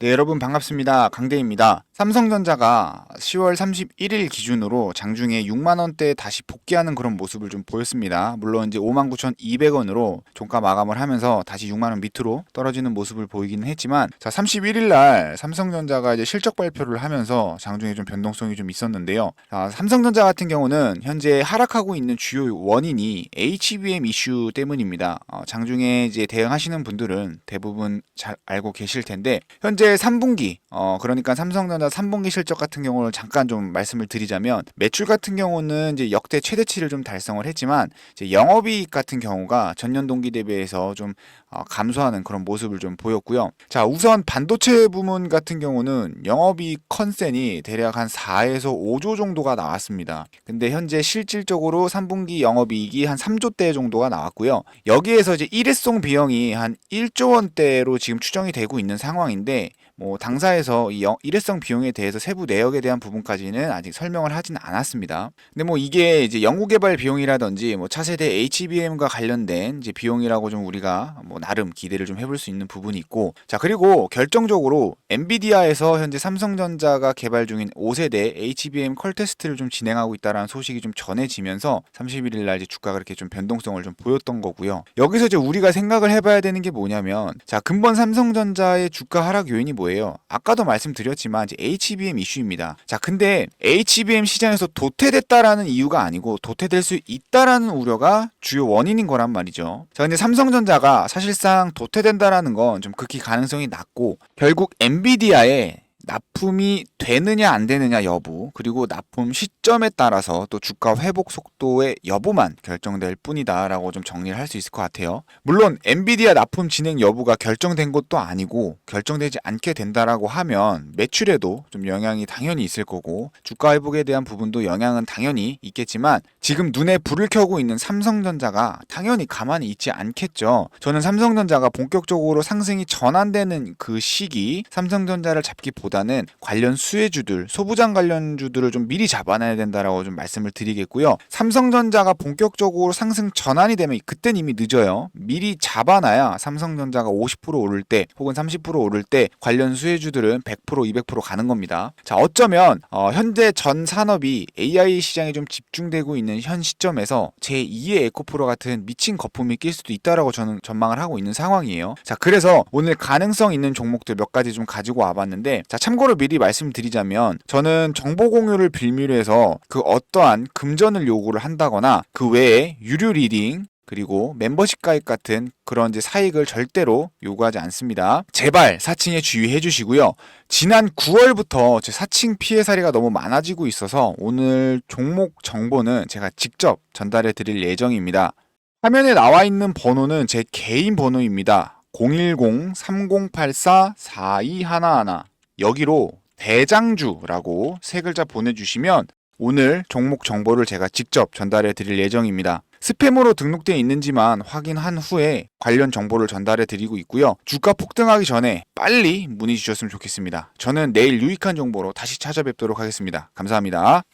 네, 여러분 반갑습니다. 강대입니다. 삼성전자가 10월 31일 기준으로 장중에 6만원대에 다시 복귀하는 그런 모습을 좀 보였습니다. 물론 이제 59,200원으로 종가 마감을 하면서 다시 6만원 밑으로 떨어지는 모습을 보이기는 했지만, 자, 31일 날 삼성전자가 이제 실적 발표를 하면서 장중에 좀 변동성이 좀 있었는데요. 자, 삼성전자 같은 경우는 현재 하락하고 있는 주요 원인이 HBM 이슈 때문입니다. 장중에 이제 대응하시는 분들은 대부분 잘 알고 계실 텐데, 현재 3분기, 그러니까 삼성전자 3분기 실적 같은 경우를 잠깐 좀 말씀을 드리자면, 매출 같은 경우는 이제 역대 최대치를 좀 달성을 했지만, 이제 영업이익 같은 경우가 전년 동기 대비해서 좀 감소하는 그런 모습을 좀 보였고요. 자, 우선 반도체 부문 같은 경우는 영업이익 컨센이 대략 한 4에서 5조 정도가 나왔습니다. 근데 현재 실질적으로 3분기 영업이익이 한 3조 대 정도가 나왔고요. 여기에서 이제 일회성 비용이 한 1조 원대로 지금 추정이 되고 있는 상황인데, 뭐 당사에서 이 일회성 비용에 대해서 세부 내역에 대한 부분까지는 아직 설명을 하진 않았습니다. 근데 뭐 이게 이제 연구 개발 비용이라든지 뭐 차세대 HBM과 관련된 이제 비용이라고 좀 우리가 뭐 나름 기대를 좀 해볼 수 있는 부분이 있고, 자, 그리고 결정적으로 엔비디아에서 현재 삼성전자가 개발 중인 5세대 HBM 컬 테스트를 좀 진행하고 있다는 소식이 좀 전해지면서 31일 날 이제 주가가 이렇게 좀 변동성을 좀 보였던 거고요. 여기서 이제 우리가 생각을 해봐야 되는 게 뭐냐면, 자, 근본 삼성전자의 주가 하락 요인이 뭐예요? 아까도 말씀드렸지만 이제 HBM 이슈입니다. 자, 근데 HBM 시장에서 도태됐다라는 이유가 아니고 도태될 수 있다라는 우려가 주요 원인인 거란 말이죠. 자, 근데 삼성전자가 사실상 도태된다라는 건 좀 극히 가능성이 낮고, 결국 엔비디아의 납품이 되느냐 안 되느냐 여부, 그리고 납품 시점에 따라서 또 주가 회복 속도의 여부만 결정될 뿐이다 라고 좀 정리를 할 수 있을 것 같아요. 물론 엔비디아 납품 진행 여부가 결정된 것도 아니고 결정되지 않게 된다라고 하면 매출에도 좀 영향이 당연히 있을 거고, 주가 회복에 대한 부분도 영향은 당연히 있겠지만, 지금 눈에 불을 켜고 있는 삼성전자가 당연히 가만히 있지 않겠죠. 저는 삼성전자가 본격적으로 상승이 전환되는 그 시기, 삼성전자를 잡기보다는 관련 수혜주들, 소부장 관련주들을 좀 미리 잡아놔야 된다라고 좀 말씀을 드리겠고요. 삼성전자가 본격적으로 상승 전환이 되면 그땐 이미 늦어요. 미리 잡아놔야 삼성전자가 50% 오를 때 혹은 30% 오를 때 관련 수혜주들은 100%, 200% 가는 겁니다. 자, 어쩌면 현재 전 산업이 AI 시장에 좀 집중되고 있는 현 시점에서 제2의 에코프로 같은 미친 거품이 낄 수도 있다라고 저는 전망을 하고 있는 상황이에요. 자, 그래서 오늘 가능성 있는 종목들 몇 가지 좀 가지고 와봤는데, 자, 참고로 미리 말씀드리자면, 저는 정보 공유를 빌미로 해서 그 어떠한 금전을 요구를 한다거나 그 외에 유료 리딩 그리고 멤버십 가입 같은 그런 이제 사익을 절대로 요구하지 않습니다. 제발 사칭에 주의해 주시고요. 지난 9월부터 제 사칭 피해 사례가 너무 많아지고 있어서 오늘 종목 정보는 제가 직접 전달해 드릴 예정입니다. 화면에 나와 있는 번호는 제 개인 번호입니다. 010-3084-4211, 여기로 대장주라고 세 글자 보내주시면 오늘 종목 정보를 제가 직접 전달해 드릴 예정입니다. 스팸으로 등록되어 있는지만 확인한 후에 관련 정보를 전달해 드리고 있고요. 주가 폭등하기 전에 빨리 문의 주셨으면 좋겠습니다. 저는 내일 유익한 정보로 다시 찾아뵙도록 하겠습니다. 감사합니다.